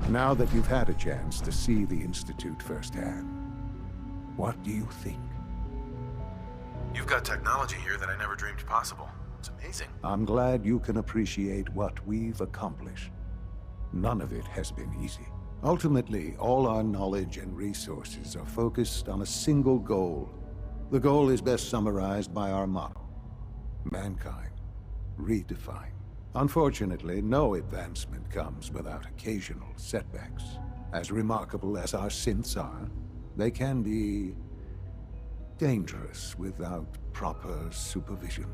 Now that you've had a chance to see the Institute firsthand, what do you think? You've got technology here that I never dreamed possible. It's amazing. I'm glad you can appreciate what we've accomplished. None of it has been easy. Ultimately, all our knowledge and resources are focused on a single goal. The goal is best summarized by our motto: mankind, redefined. Unfortunately, no advancement comes without occasional setbacks. As remarkable as our synths are, they can be dangerous without proper supervision.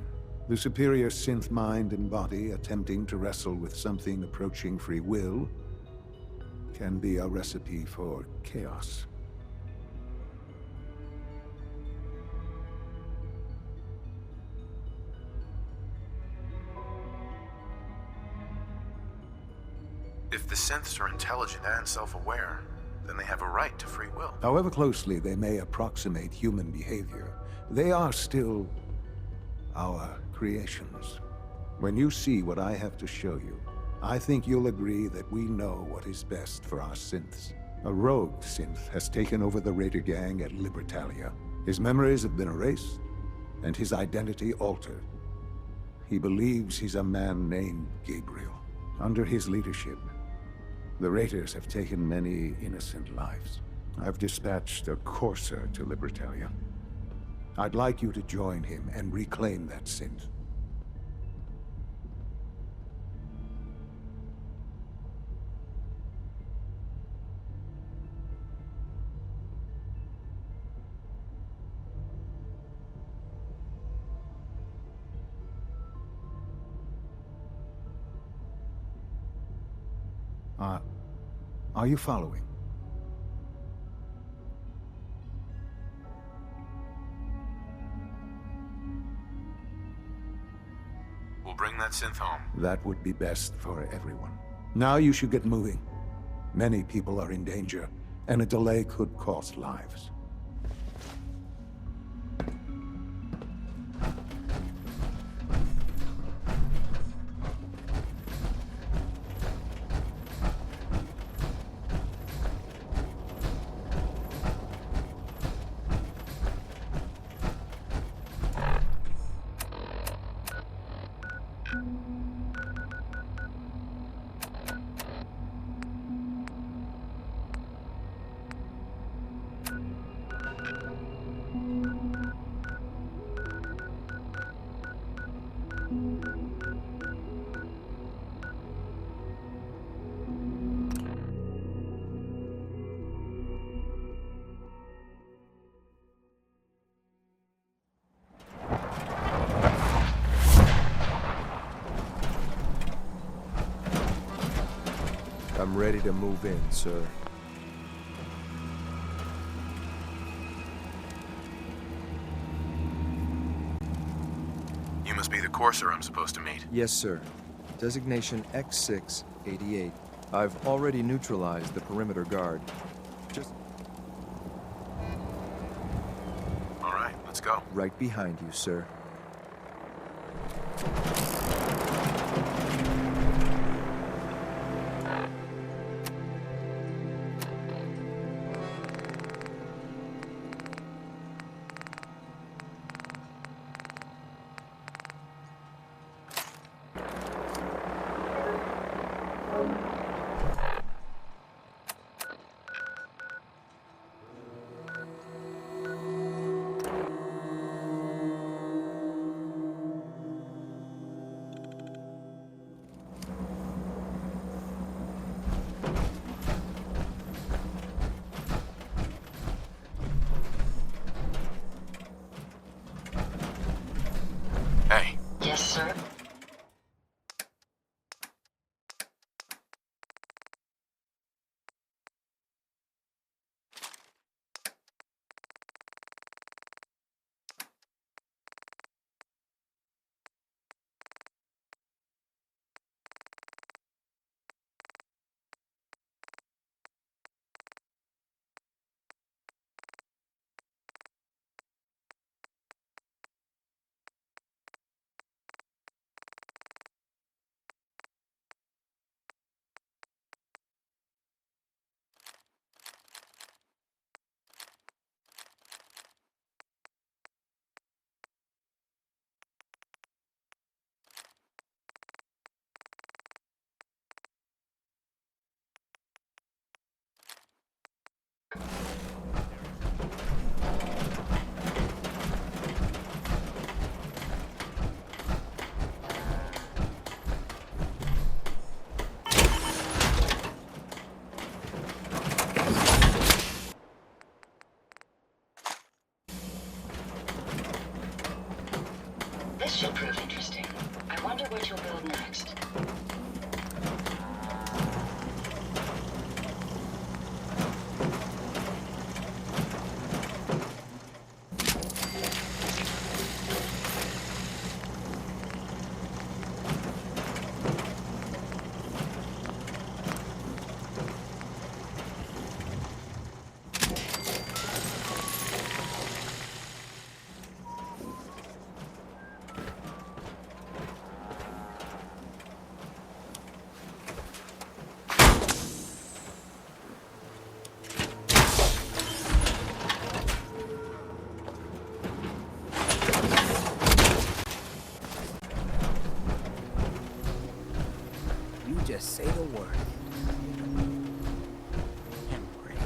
The superior synth mind and body attempting to wrestle with something approaching free will can be a recipe for chaos. If the synths are intelligent and self-aware, then they have a right to free will. However closely they may approximate human behavior, they are still our creations. When you see what I have to show you, I think you'll agree that we know what is best for our synths. A rogue synth has taken over the Raider gang at Libertalia. His memories have been erased, and his identity altered. He believes he's a man named Gabriel. Under his leadership, the Raiders have taken many innocent lives. I've dispatched a courser to Libertalia. I'd like you to join him and reclaim that synth. Are you following? We'll bring that synth home. That would be best for everyone. Now you should get moving. Many people are in danger, and a delay could cost lives. I'm ready to move in, sir. You must be the courser I'm supposed to meet. Yes, sir. Designation X688. I've already neutralized the perimeter guard. Just All right, let's go. right behind you, sir. Hey, Yes, sir. should prove interesting. I wonder what you'll build next. You just say the word. And break.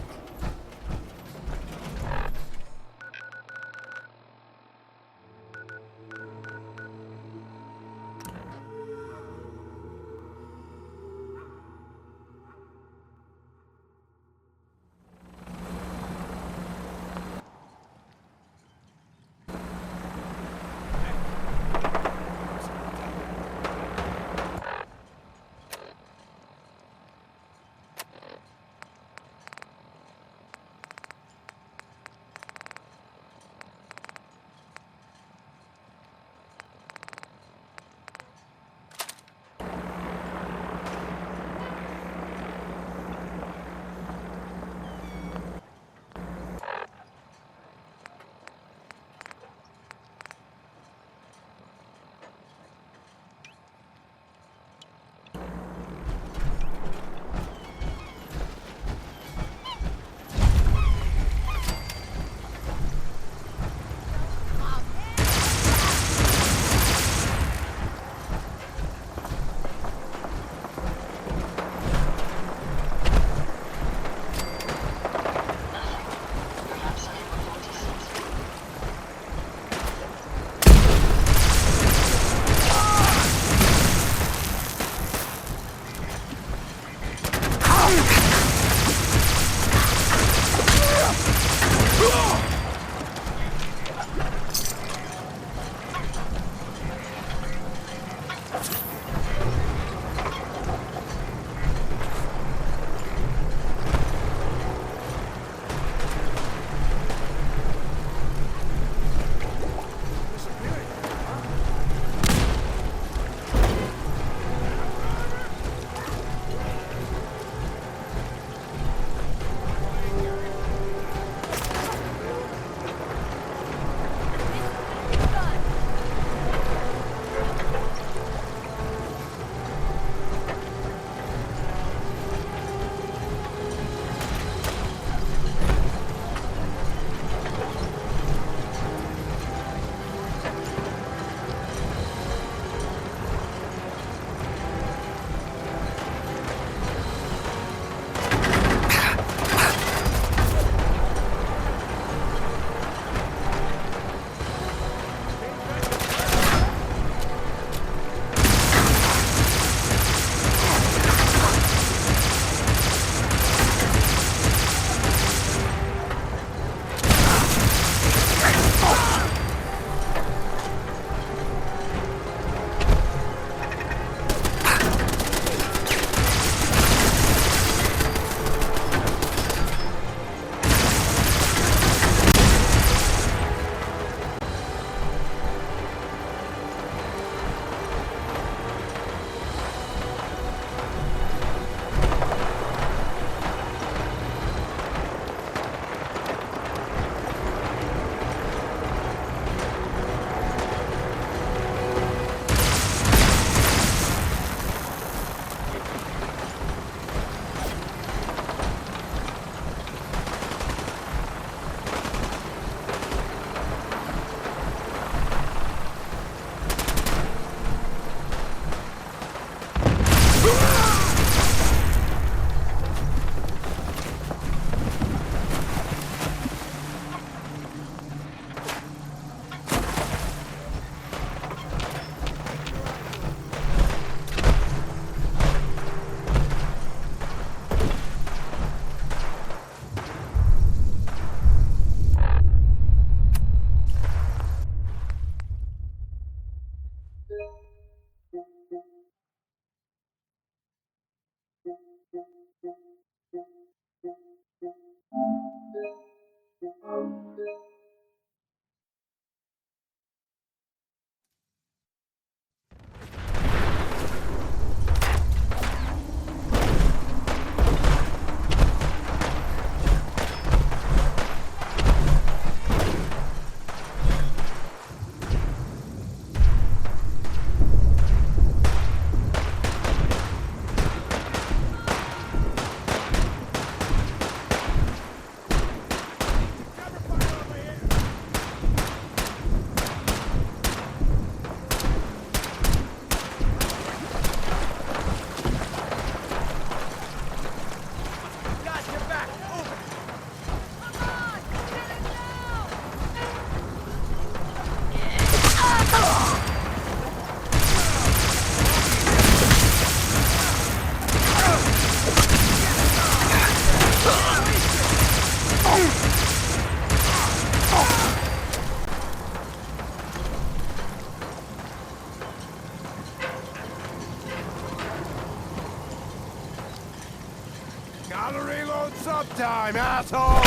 What's up time, asshole?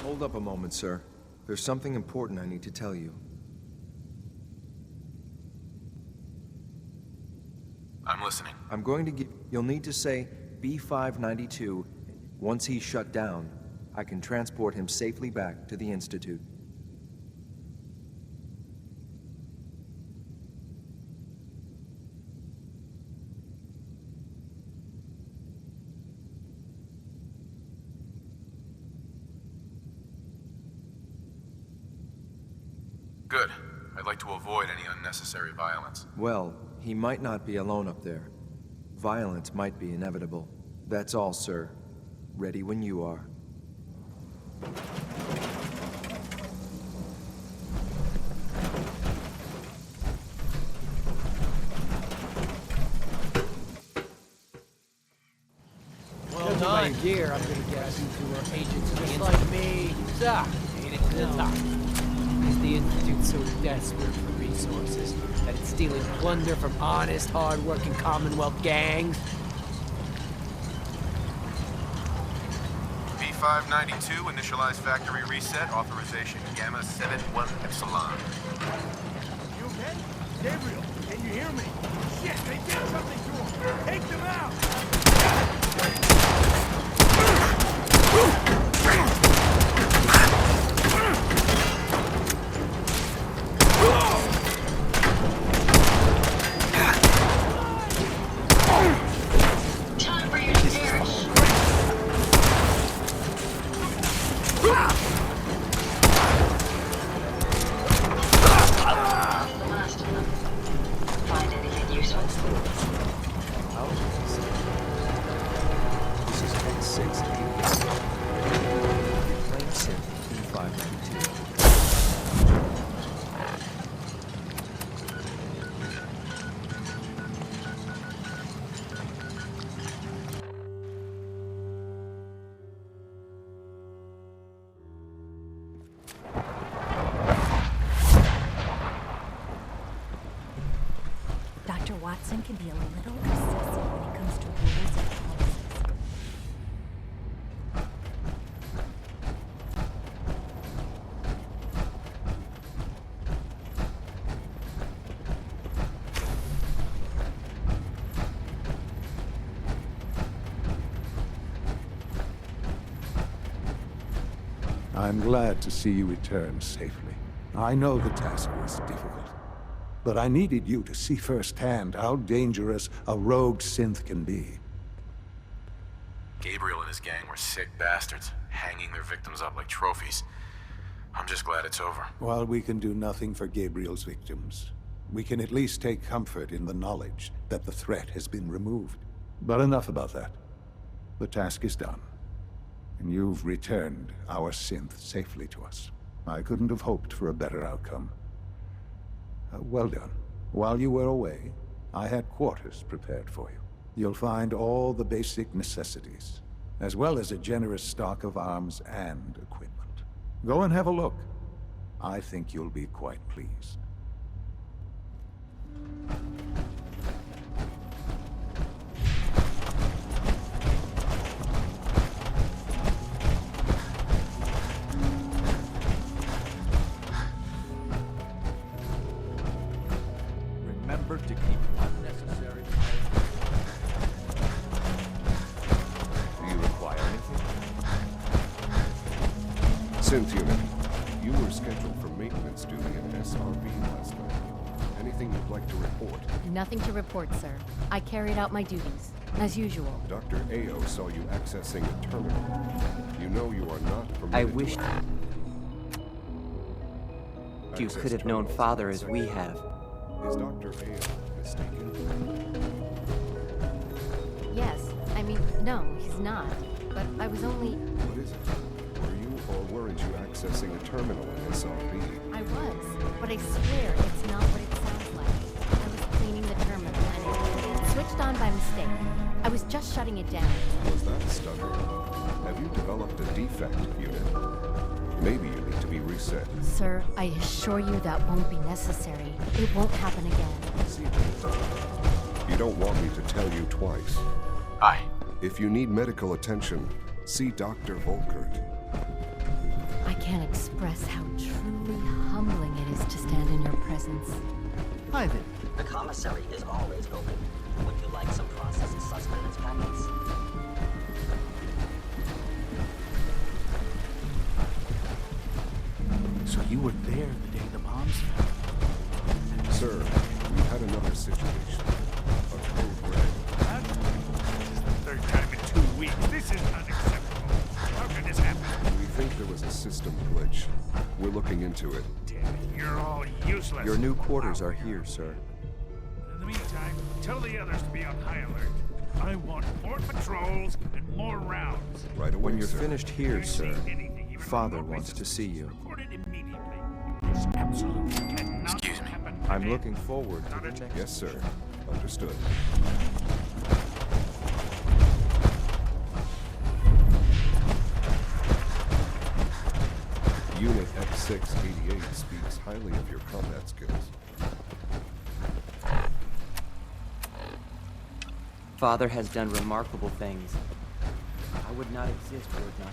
Hold up a moment, sir. There's something important I need to tell you. I'm listening. I'm going to give... You'll need to say B592. Once he's shut down, I can transport him safely back to the Institute. Good. I'd like to avoid any unnecessary violence. Well, he might not be alone up there. Violence might be inevitable. That's all, sir. Ready when you are. Well done. Gear, I'm gonna guess. Who are agents of the like me. Suck. Made it to the top. Is the Institute so desperate for resources that it's stealing plunder from honest, hard-working Commonwealth gangs? B592, initialize factory reset, authorization Gamma 71 Epsilon. You okay? Gabriel, can you hear me? Shit, they did something to him! Take them out! Time for you to perish. The last of them. Find anything useful? This is X6. Claim SIP B592. Dr. Watson can be a little obsessive when it comes to rules and policies. I'm glad to see you return safely. I know the task was difficult, but I needed you to see firsthand how dangerous a rogue synth can be. Gabriel and his gang were sick bastards, hanging their victims up like trophies. I'm just glad it's over. While we can do nothing for Gabriel's victims, we can at least take comfort in the knowledge that the threat has been removed. But enough about that. The task is done, and you've returned our synth safely to us. I couldn't have hoped for a better outcome. Well done. While you were away, I had quarters prepared for you. You'll find all the basic necessities, as well as a generous stock of arms and equipment. Go and have a look. I think you'll be quite pleased. Remember to keep unnecessary... Do you require anything? Synth unit, you were scheduled for maintenance duty at SRB last night. Anything you'd like to report? Nothing to report, sir. I carried out my duties, as usual. Dr. Ao saw you accessing a terminal. You know you are not permitted I to wish you access could have known terminals Father as outside. we have. Is Dr. Ao mistaken? Yes. I mean, no, he's not. But I was only... What is it? Were you or weren't you accessing a terminal in SRB? I was. But I swear it's not what it sounds like. I was cleaning the terminal and it switched on by mistake. I was just shutting it down. Was that a stutter? Have you developed a defect, unit? Maybe you need to be reset. Sir, I assure you that won't be necessary. It won't happen again. You don't want me to tell you twice. Aye. If you need medical attention, see Dr. Volkert. I can't express how truly humbling it is to stand in your presence. Hi there. The commissary is always open. Would you like some processed sustenance packets? So you were there the day the bombs fell? Sir, we had another situation. A code red. This is the third time in 2 weeks. This is unacceptable. How can this happen? We think there was a system glitch. We're looking into it. Damn it, you're all useless. Your new quarters are here, sir. In the meantime, tell the others to be on high alert. I want more patrols and more rounds. Right away, When you're sir. finished here, If I sir, see anything even Father remotely wants to see you. report it immediately. This absolutely cannot Excuse me. happen I'm again. looking forward to the next... Yes, sir. Understood. Unit X688 speaks highly of your combat skills. Father has done remarkable things. I would not exist were it not.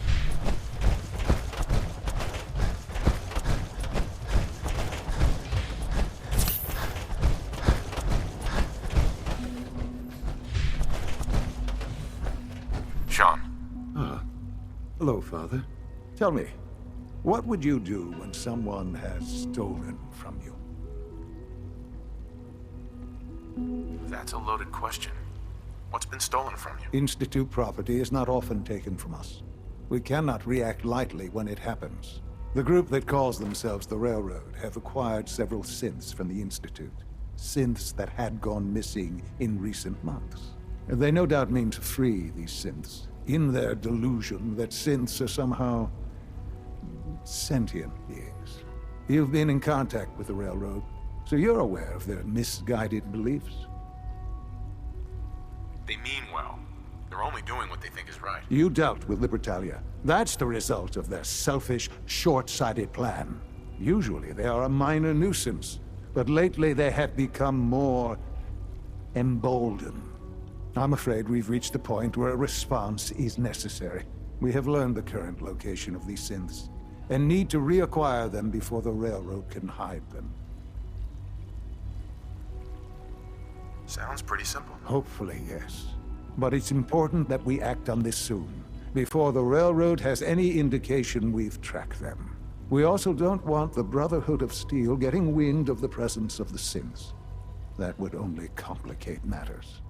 Sean, Hello, Father. Tell me, what would you do when someone has stolen from you? that's a loaded question. What's been stolen from you? Institute property is not often taken from us. We cannot react lightly when it happens. The group that calls themselves the Railroad have acquired several synths from the Institute. Synths that had gone missing in recent months. They no doubt mean to free these synths, in their delusion that synths are somehow sentient beings. You've been in contact with the Railroad, so you're aware of their misguided beliefs. They mean well. They're only doing what they think is right. You dealt with Libertalia. That's the result of their selfish, short-sighted plan. Usually they are a minor nuisance, but lately they have become more emboldened. I'm afraid we've reached the point where a response is necessary. We have learned the current location of these synths, and need to reacquire them before the Railroad can hide them. Sounds pretty simple. Hopefully, yes. But it's important that we act on this soon, before the Railroad has any indication we've tracked them. We also don't want the Brotherhood of Steel getting wind of the presence of the synths. That would only complicate matters.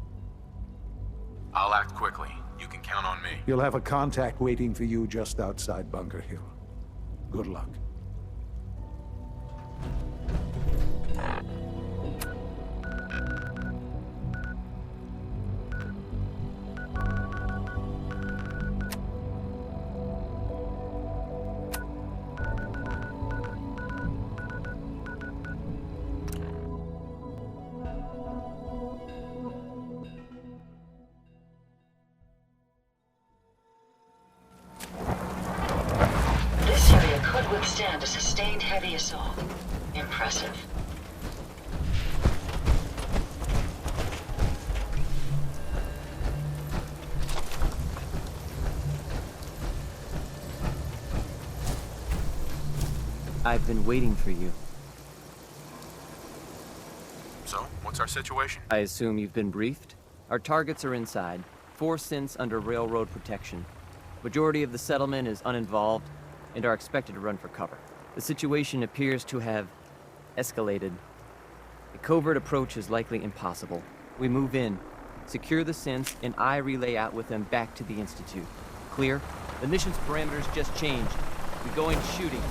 I'll act quickly. You can count on me. You'll have a contact waiting for you just outside Bunker Hill. Good luck. This area could withstand a sustained heavy assault. Impressive. I've been waiting for you. So, what's our situation? I assume you've been briefed? Our targets are inside. 4 synths under railroad protection. Majority of the settlement is uninvolved and are expected to run for cover. The situation appears to have escalated A covert approach is likely impossible. We move in, secure the synths, and I relay out with them back to the Institute. Clear? The mission's parameters just changed. We're going shooting.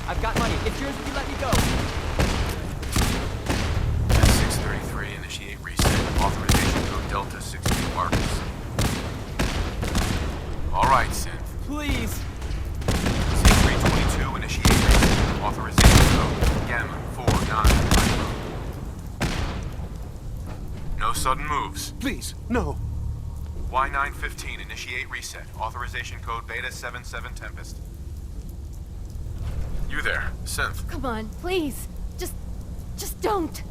I've got money. It's yours if you let me go. At 633, initiate reset. Authorization code Delta 62 Marcus. All right, Synth. Please. C322, initiate reset. Authorization code Gamma 49. No sudden moves. Please, no. Y915, initiate reset. Authorization code Beta 77 Tempest. You there, Synth. Come on, please. Just don't.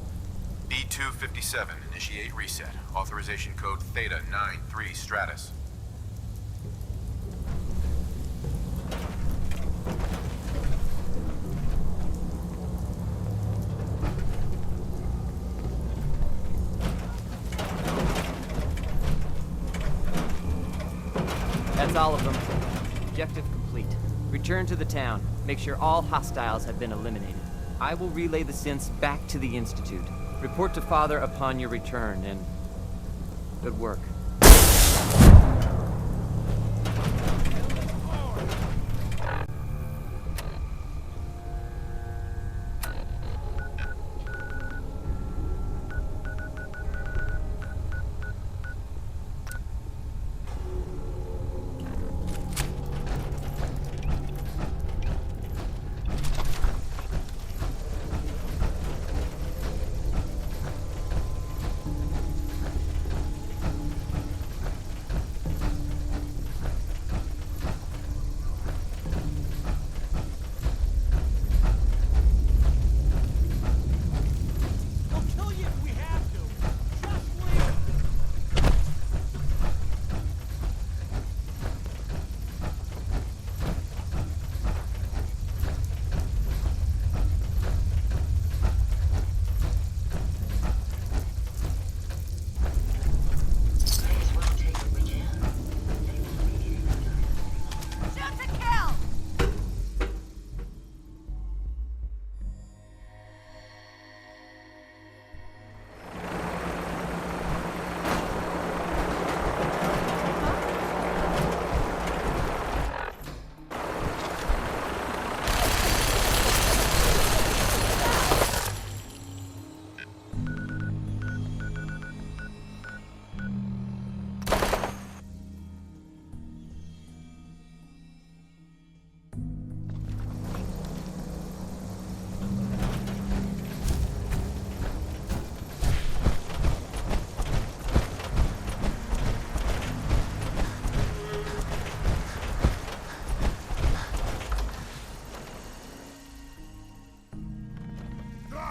B257, initiate reset. Authorization code Theta 93 Stratus. That's all of them. Objective complete. Return to the town. Make sure all hostiles have been eliminated. I will relay the synths back to the Institute. Report to Father upon your return, and good work.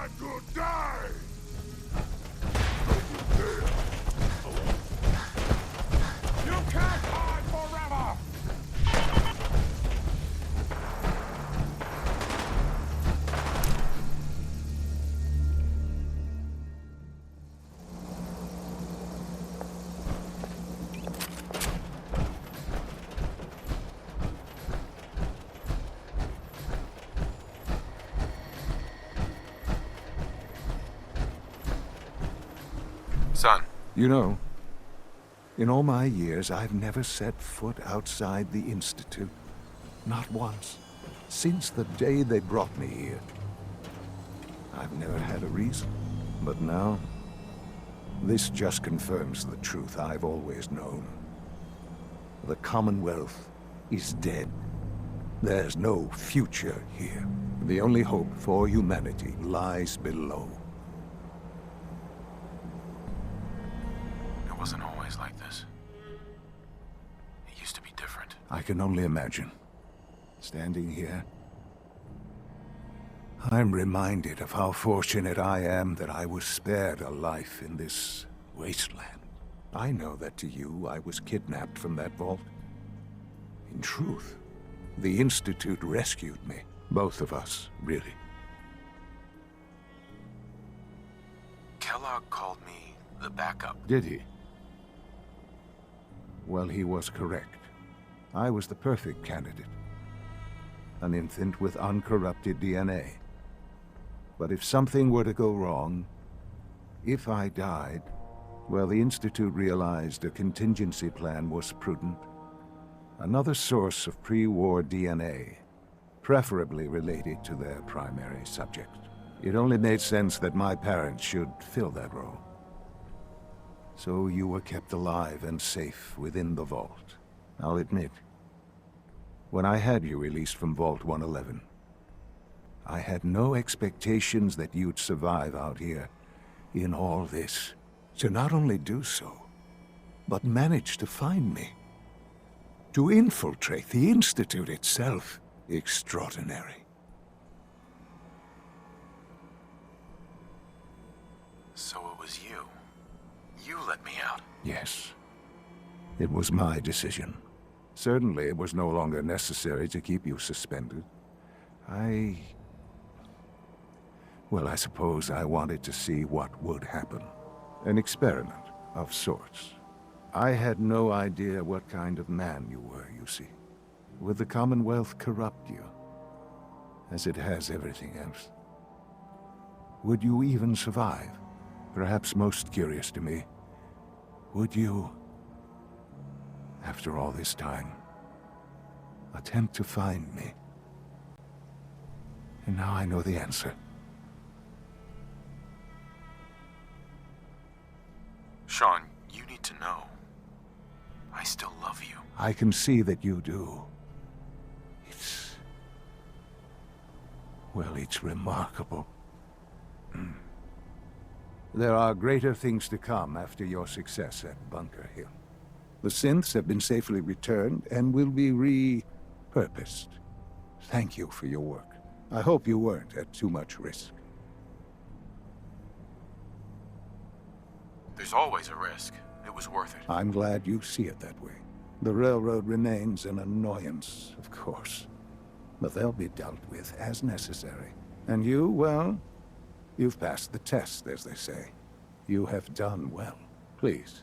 time to die! You can't hide forever! Son. You know, in all my years, I've never set foot outside the Institute. Not once. Since the day they brought me here. I've never had a reason. But now, this just confirms the truth I've always known. The Commonwealth is dead. There's no future here. The only hope for humanity lies below. It wasn't always like this. It used to be different. I can only imagine. Standing here, I'm reminded of how fortunate I am that I was spared a life in this wasteland. I know that to you, I was kidnapped from that vault. In truth, the Institute rescued me. Both of us, really. Kellogg called me the backup. Did he? Well, he was correct. I was the perfect candidate. An infant with uncorrupted DNA. But if something were to go wrong, if I died, well, the Institute realized a contingency plan was prudent. Another source of pre-war DNA, preferably related to their primary subject. It only made sense that my parents should fill that role. So you were kept alive and safe within the vault. I'll admit, when I had you released from Vault 111, I had no expectations that you'd survive out here in all this. To not only do so, but manage to find me. To infiltrate the Institute itself. Extraordinary. So it was you. You let me out. Yes. It was my decision. Certainly it was no longer necessary to keep you suspended. Well, I suppose I wanted to see what would happen. An experiment of sorts. I had no idea what kind of man you were, you see. Would the Commonwealth corrupt you? As it has everything else? Would you even survive? Perhaps most curious to me, would you, after all this time, attempt to find me? And now I know the answer. Sean, you need to know. I still love you. I can see that you do. Well, it's remarkable. There are greater things to come after your success at Bunker Hill. The synths have been safely returned and will be repurposed. Thank you for your work. I hope you weren't at too much risk. There's always a risk. It was worth it. I'm glad you see it that way. The railroad remains an annoyance, of course. But they'll be dealt with as necessary. And you, well, you've passed the test, as they say. You have done well. Please,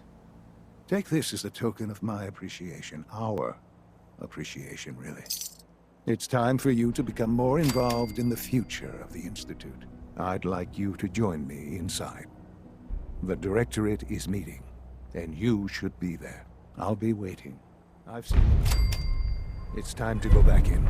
take this as a token of my appreciation. Our appreciation, really. It's time for you to become more involved in the future of the Institute. I'd like you to join me inside. The Directorate is meeting, and you should be there. I'll be waiting. I've seen it. It's time to go back in.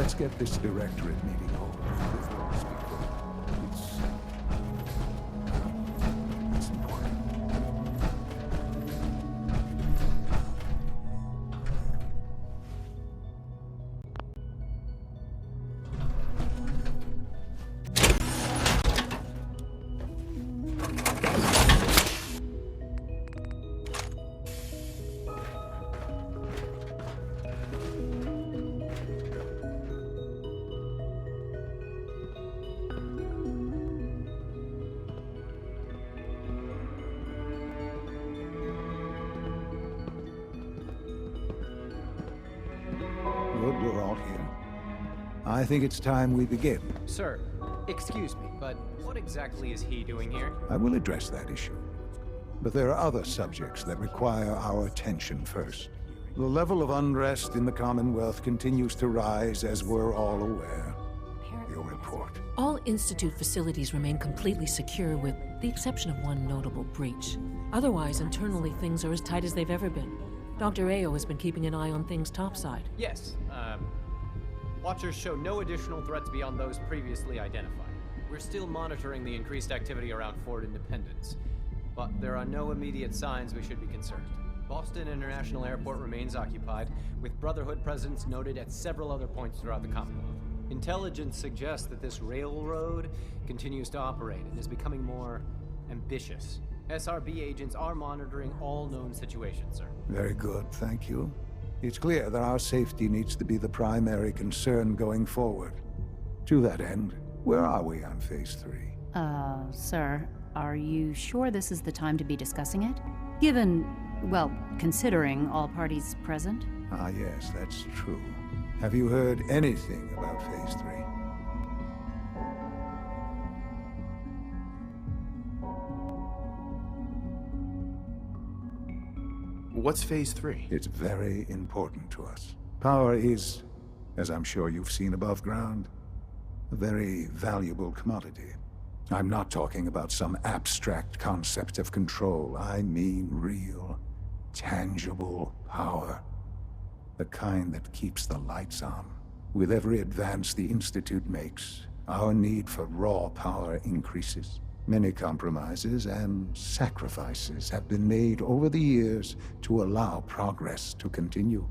let's get this directorate meeting over before we speak further. It's important. Good, we're all here. I think it's time we begin. Sir, excuse me, but what exactly is he doing here? I will address that issue. But there are other subjects that require our attention first. The level of unrest in the Commonwealth continues to rise, as we're all aware. Your report. All Institute facilities remain completely secure with the exception of one notable breach. Otherwise, internally, things are as tight as they've ever been. Dr. Ayo has been keeping an eye on things topside. Yes, Watchers show no additional threats beyond those previously identified. We're still monitoring the increased activity around Fort Independence, but there are no immediate signs we should be concerned. Boston International Airport remains occupied, with Brotherhood presence noted at several other points throughout the Commonwealth. Intelligence suggests that this railroad continues to operate and is becoming more ambitious. SRB agents are monitoring all known situations, sir. Very good, thank you. It's clear that our safety needs to be the primary concern going forward. To that end, where are we on Phase 3? Sir, are you sure this is the time to be discussing it? Given, well, considering all parties present? Ah, yes, that's true. Have you heard anything about Phase 3? What's Phase 3? It's very important to us. Power is, as I'm sure you've seen above ground, a very valuable commodity. I'm not talking about some abstract concept of control. I mean real, tangible power. The kind that keeps the lights on. With every advance the Institute makes, our need for raw power increases. Many compromises and sacrifices have been made over the years to allow progress to continue.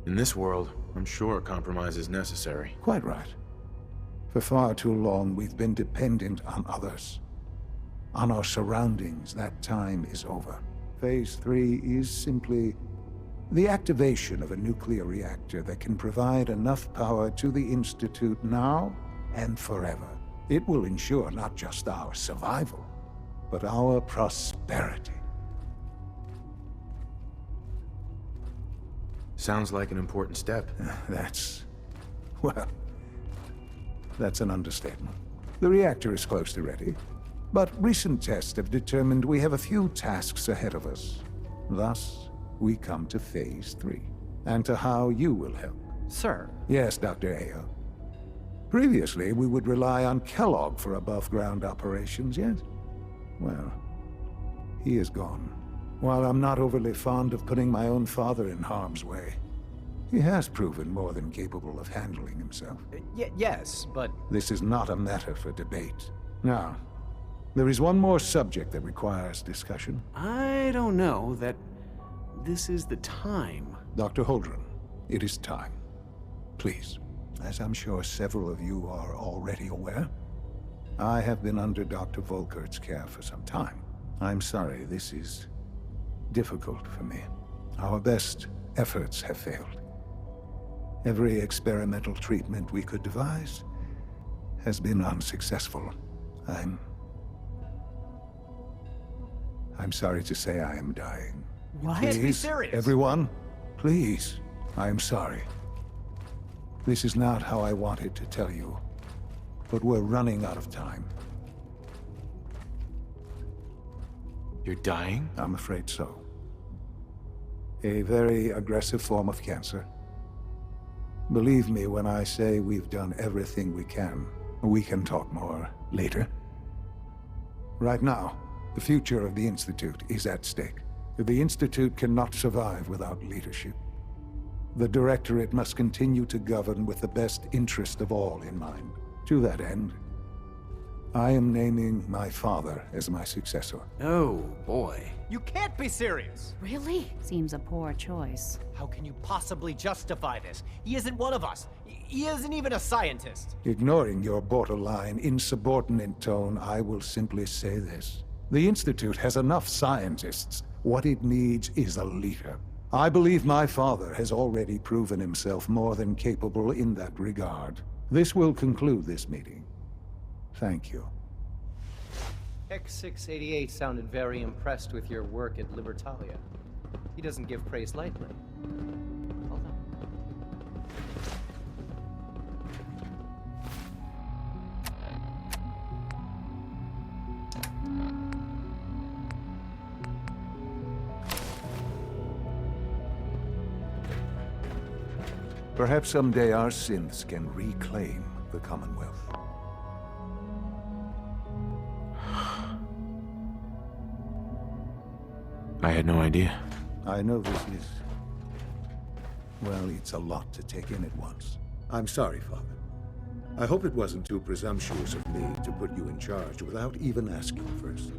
In this world, I'm sure compromise is necessary. Quite right. For far too long, we've been dependent on others. On our surroundings. That time is over. Phase 3 is simply the activation of a nuclear reactor that can provide enough power to the Institute now and forever. It will ensure not just our survival, but our prosperity. Sounds like an important step. That's an understatement. The reactor is close to ready, but recent tests have determined we have a few tasks ahead of us. Thus, we come to Phase 3, and to how you will help. Sir. Yes, Dr. Ayo. Previously, we would rely on Kellogg for above-ground operations, yes? Well, he is gone. While I'm not overly fond of putting my own father in harm's way, he has proven more than capable of handling himself. Yes, but... This is not a matter for debate. Now, there is one more subject that requires discussion. I don't know that this is the time. Dr. Holdren, it is time. Please, as I'm sure several of you are already aware, I have been under Dr. Volkert's care for some time. I'm sorry, this is difficult for me. Our best efforts have failed. Every experimental treatment we could devise has been unsuccessful. I'm sorry to say I am dying. What? Please, be serious. Everyone, please. I am sorry. This is not how I wanted to tell you, but we're running out of time. You're dying? I'm afraid so. A very aggressive form of cancer. Believe me when I say we've done everything we can. We can talk more later. Right now, The future of the Institute is at stake. The Institute cannot survive without leadership. The Directorate must continue to govern with the best interest of all in mind. To that end, I am naming my father as my successor. Oh, boy. You can't be serious! Really? Seems a poor choice. How can you possibly justify this? He isn't one of us. He isn't even a scientist. Ignoring your borderline, insubordinate tone, I will simply say this. The Institute has enough scientists. What it needs is a leader. I believe my father has already proven himself more than capable in that regard. This will conclude this meeting. Thank you. X688 sounded very impressed with your work at Libertalia. He doesn't give praise lightly. Hold on. Perhaps someday our synths can reclaim the Commonwealth. I had no idea. I know this is... well, it's a lot to take in at once. I'm sorry, Father. I hope it wasn't too presumptuous of me to put you in charge without even asking first.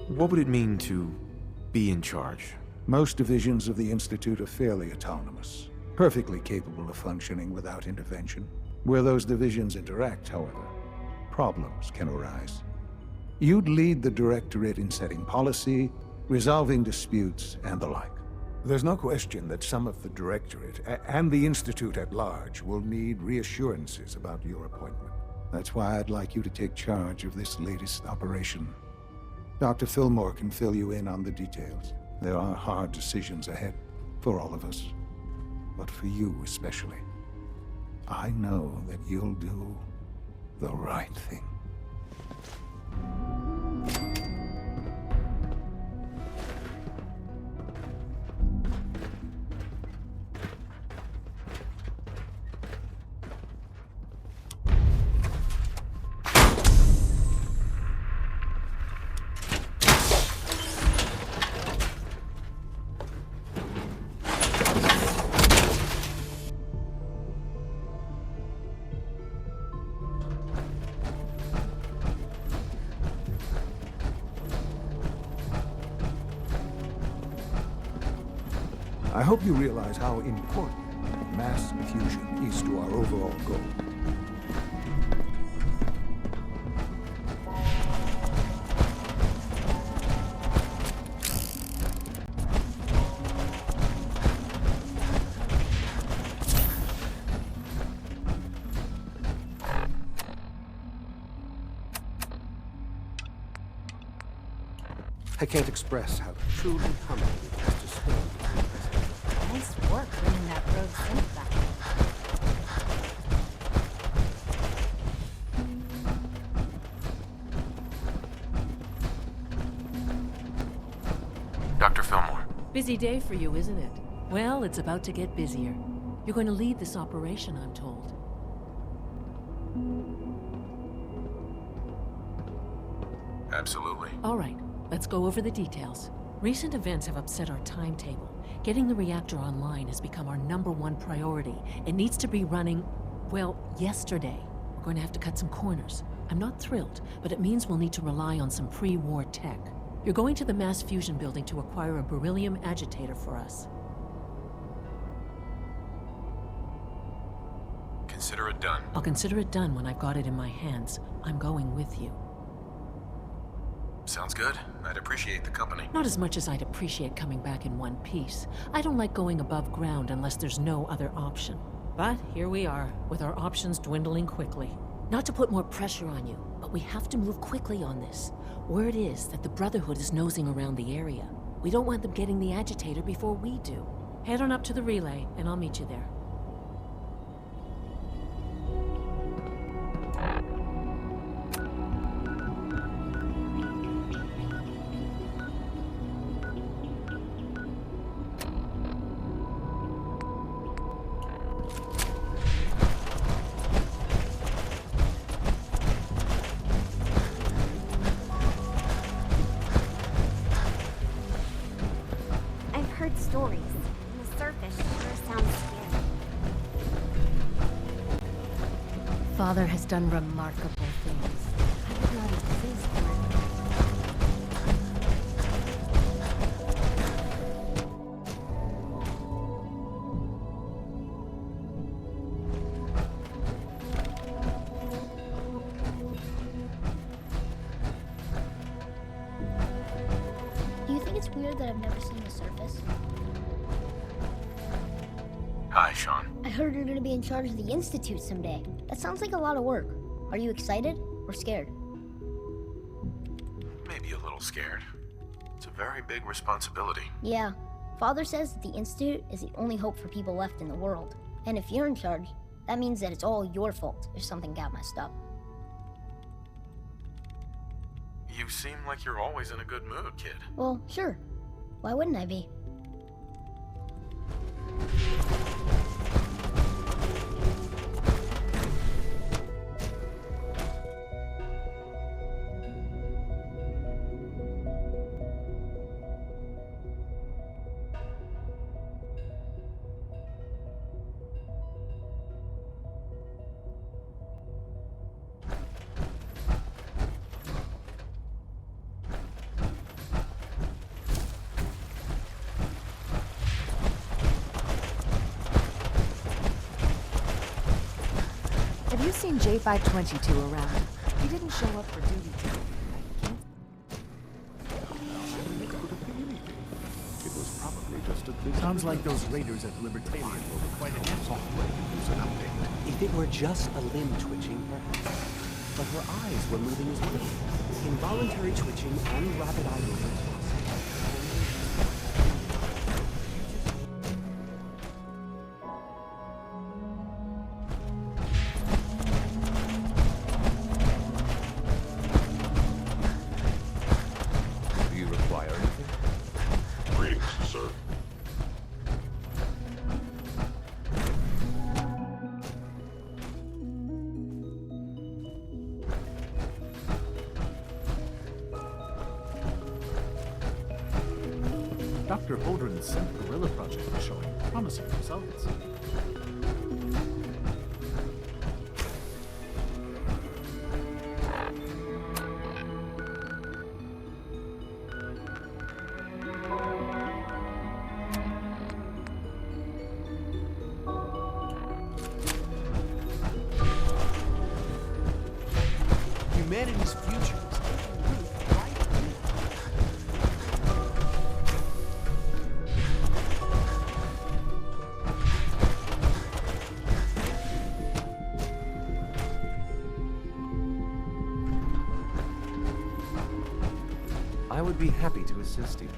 What would it mean to be in charge? Most divisions of the Institute are fairly autonomous, perfectly capable of functioning without intervention. Where those divisions interact, however, problems can arise. You'd lead the Directorate in setting policy, resolving disputes, and the like. There's no question that some of the Directorate, and the Institute at large, will need reassurances about your appointment. That's why I'd like you to take charge of this latest operation. Dr. Fillmore can fill you in on the details. There are hard decisions ahead, for all of us. But for you especially. I know that you'll do the right thing. I hope you realize how important mass fusion is to our overall goal. I can't express how truly humbling it is to stand. Nice work bringing that rogue synth back. Dr. Fillmore. Busy day for you, isn't it? Well, it's about to get busier. You're going to lead this operation, I'm told. Absolutely. All right, let's go over the details. Recent events have upset our timetable. Getting the reactor online has become our #1 priority. It needs to be running, well, yesterday. We're going to have to cut some corners. I'm not thrilled, but it means we'll need to rely on some pre-war tech. You're going to the mass fusion building to acquire a beryllium agitator for us. Consider it done. I'll consider it done when I've got it in my hands. I'm going with you. Sounds good. I'd appreciate the company. Not as much as I'd appreciate coming back in one piece. I don't like going above ground unless there's no other option. But here we are, with our options dwindling quickly. Not to put more pressure on you, but we have to move quickly on this. Word is that the Brotherhood is nosing around the area. We don't want them getting the agitator before we do. Head on up to the relay, and I'll meet you there. stories. On the surface, sure sounds scary. Father has done remarkable things. I would not exist without him. Do you think it's weird that I've never seen the surface? Hi, Sean. I heard you're gonna be in charge of the Institute someday. That sounds like a lot of work. Are you excited or scared? Maybe a little scared. It's a very big responsibility. Yeah. Father says that the Institute is the only hope for people left in the world. And if you're in charge, that means that it's all your fault if something got messed up. You seem like you're always in a good mood, kid. Well, sure. Why wouldn't I be? Have you seen J522 around? He didn't show up for duty today. It was probably just a big... Sounds like those raiders at Libertalian were quite a software could use an update. If it were just a limb twitching, perhaps. But her eyes were moving as well. Involuntary twitching and rapid eye movement. Do you require anything? Greetings, sir. Dr. Holdren's Synth Gorilla project is showing promising results. Humanity's future is really bright. I would be happy to assist you.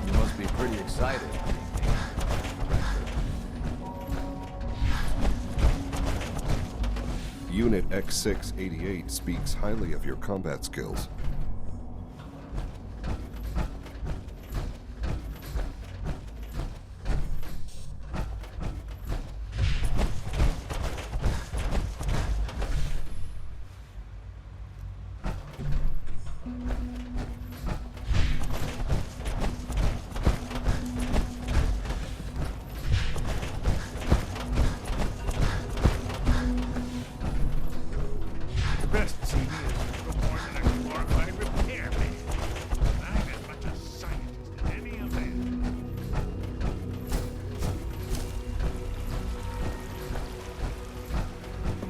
You must be pretty excited. Unit X688 speaks highly of your combat skills. The best CV is no more than a glorified repairman. I'm as much a scientist as any of them.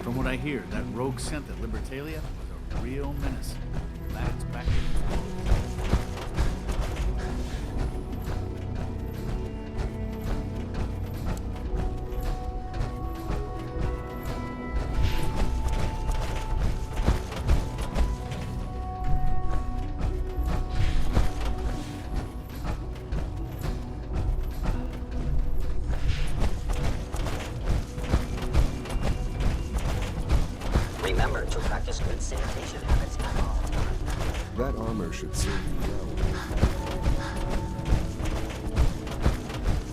From what I hear, that rogue synth at Libertalia was a real menace. Glad it's back in. That armor should serve you well.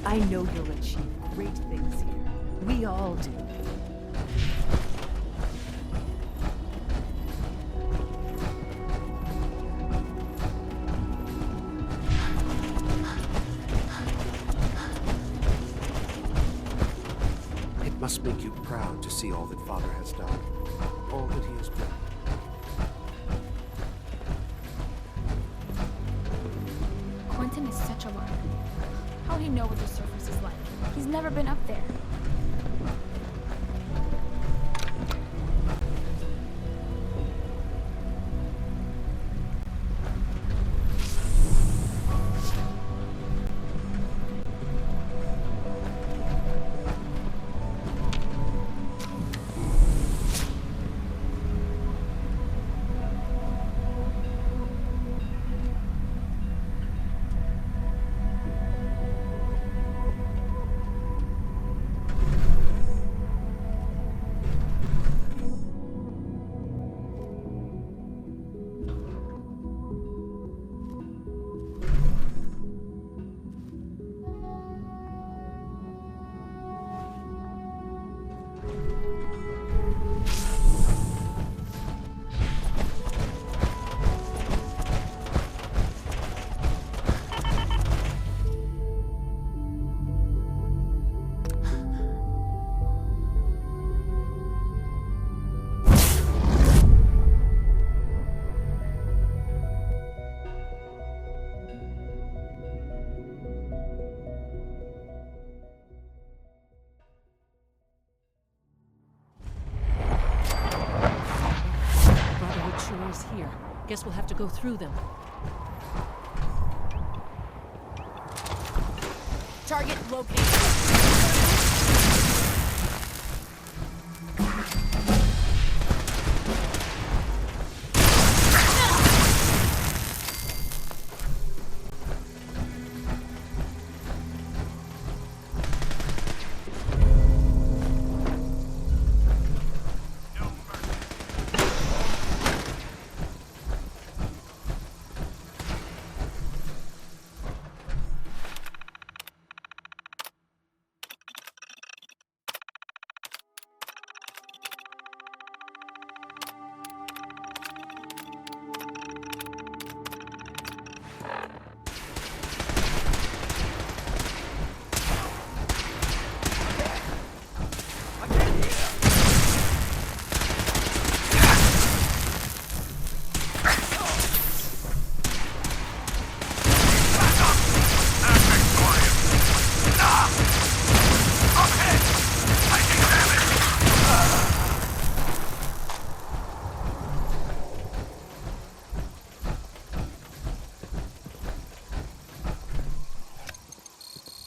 I know you'll achieve great things here. We all do. It must make you proud to see all that Father has done. All that he has done. Quentin is such a learner. How'd he know what the surface is like? He's never been up there. Here. Guess we'll have to go through them. Target located.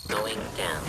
Going down.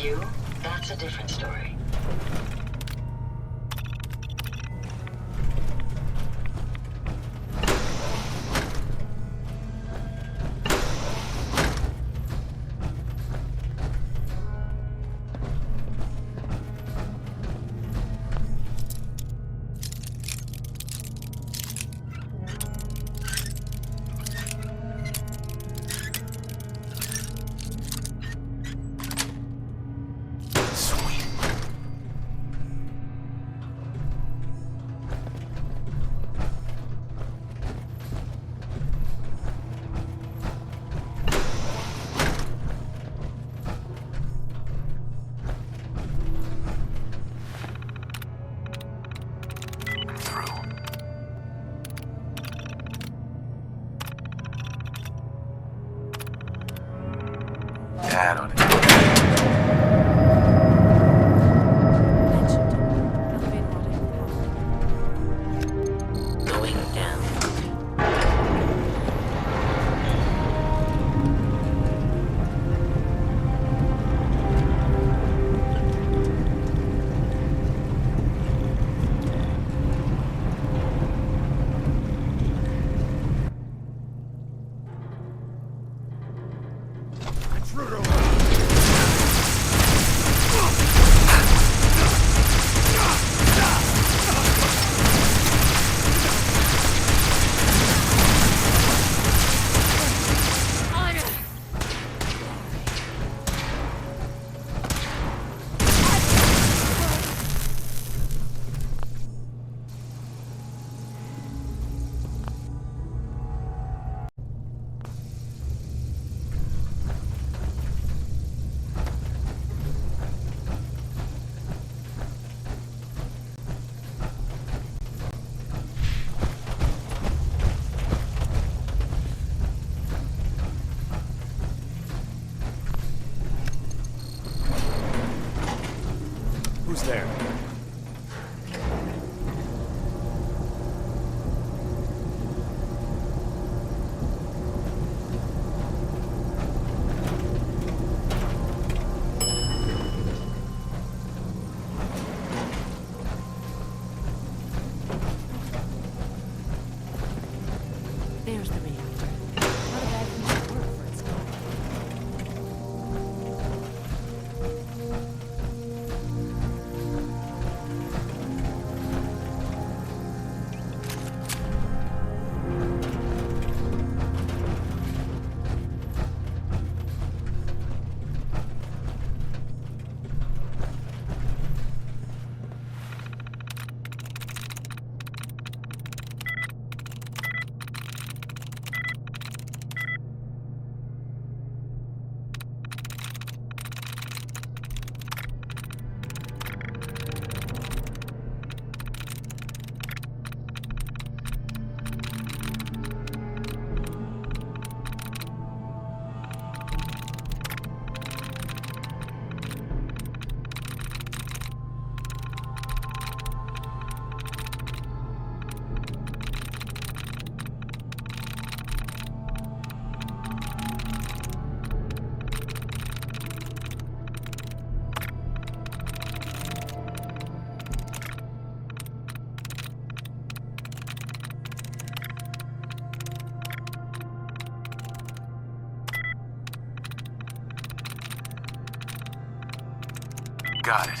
You? That's a different story. Dad on it. Going down. Who's there? There's the reactor. Not a bad piece of work for its time. Got it.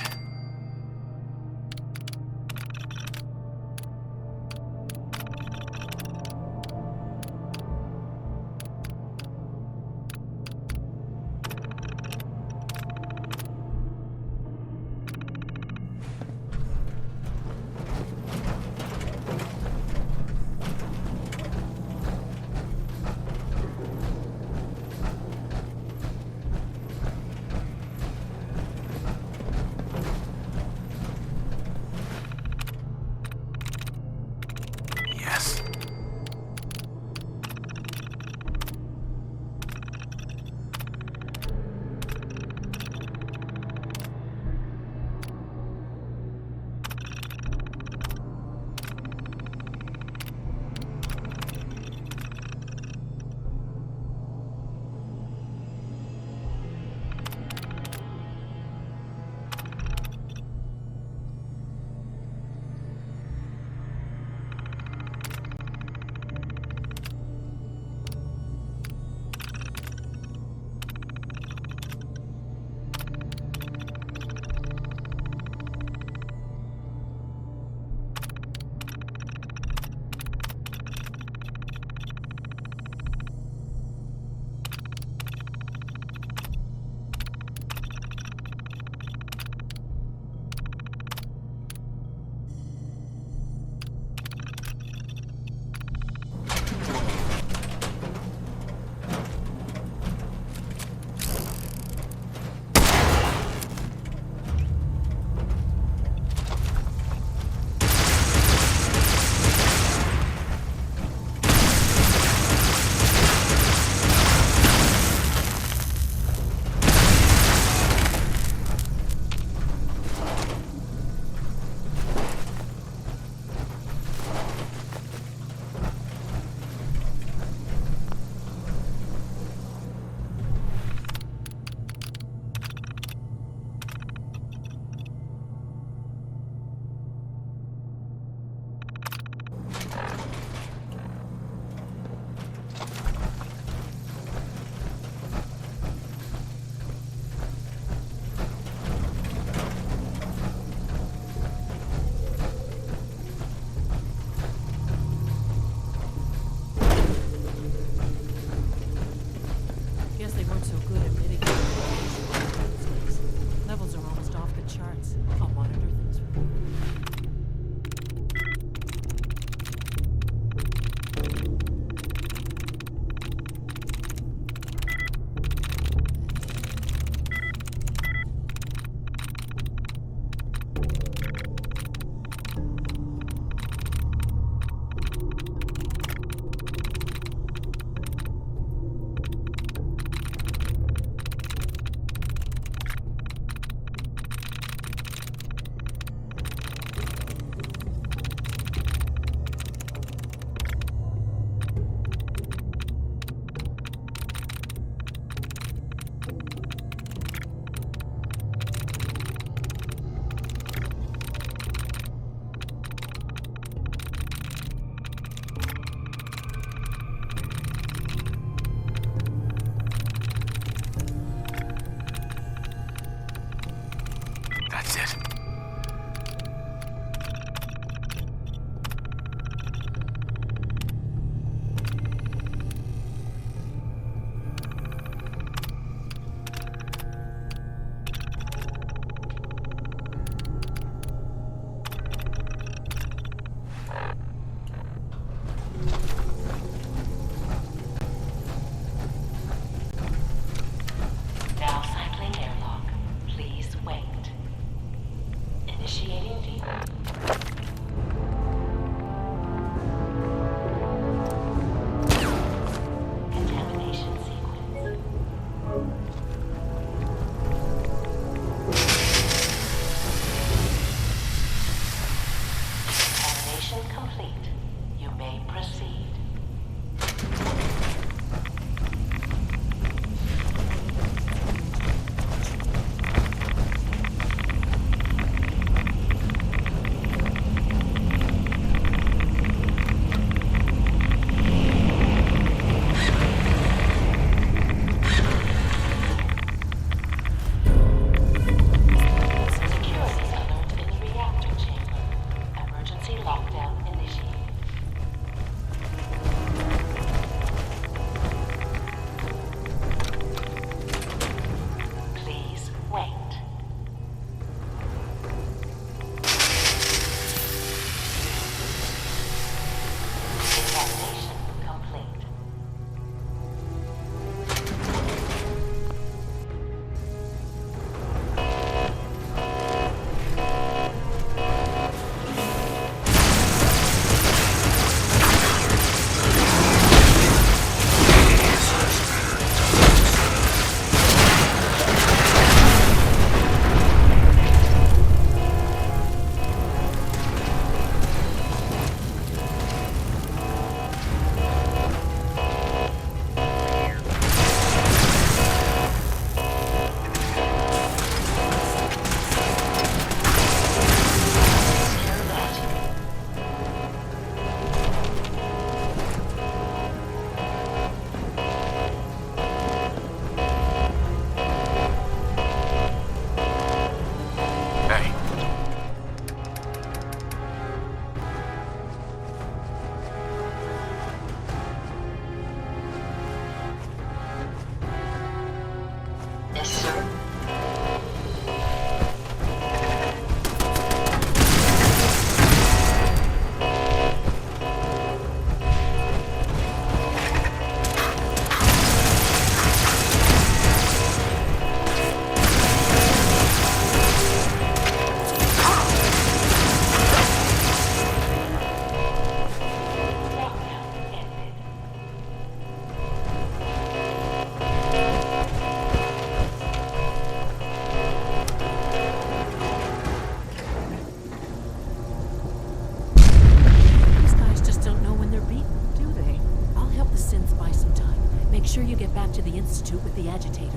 Make sure you get back to the Institute with the agitator.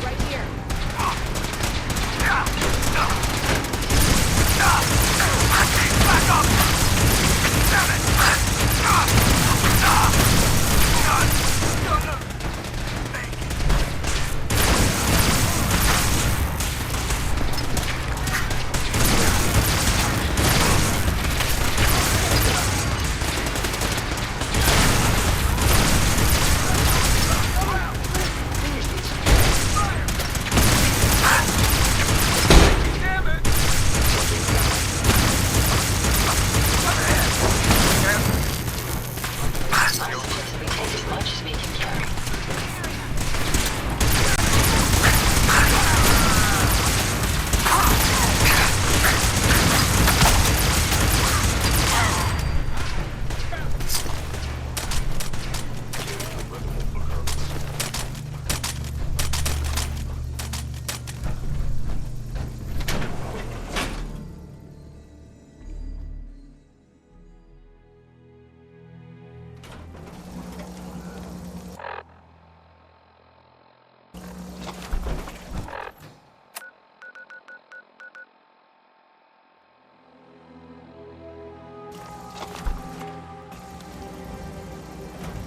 Right here. Back up! Damn it!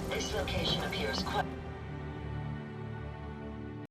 This location appears quite...